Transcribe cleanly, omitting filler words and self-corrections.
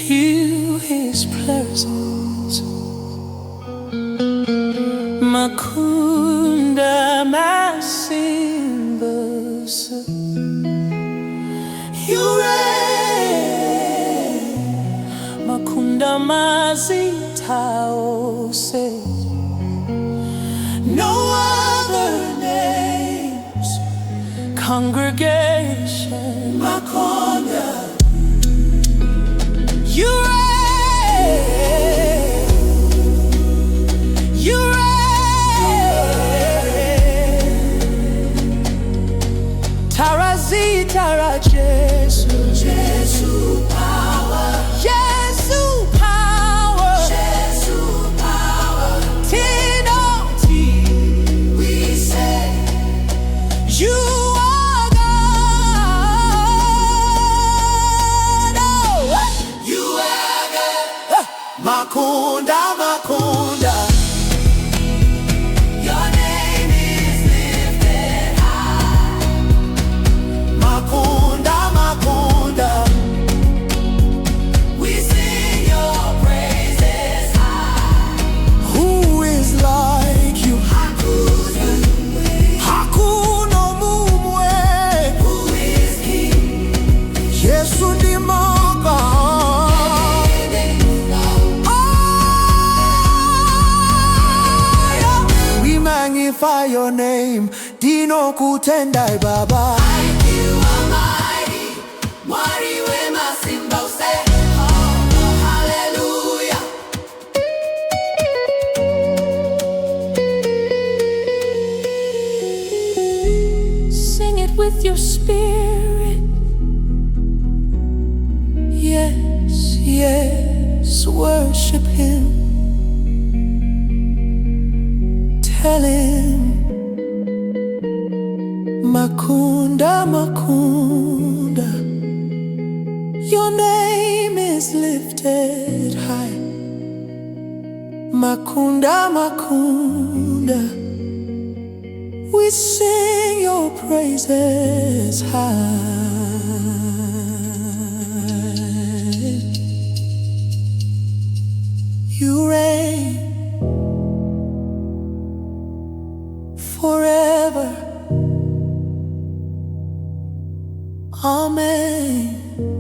feel His presence. Makunda Immerse, you reign. Makunda Immerse, no other names. Congregation, Makunda, you reign. You reign. Tarazi, Tara, Jesus power. Jesus power. Jesus power. T-O-T, we say, you are God. Oh, you are God. Makunda, Makunda. Your name is lifted high. Makunda, Makunda. We sing your praises high. Who is like you? Hakuna mumwe. Who is King? Yesu ni Mungu. We magnify your name. Dino kutendai Baba. You are mighty. Mwari wema simba use. Oh, hallelujah. Sing it with your spirit. Yes, yes, worship Him. Tell Him, Makunda, Makunda, your name is lifted high. Makunda, Makunda, we sing your praises high. You reign forever. Amen.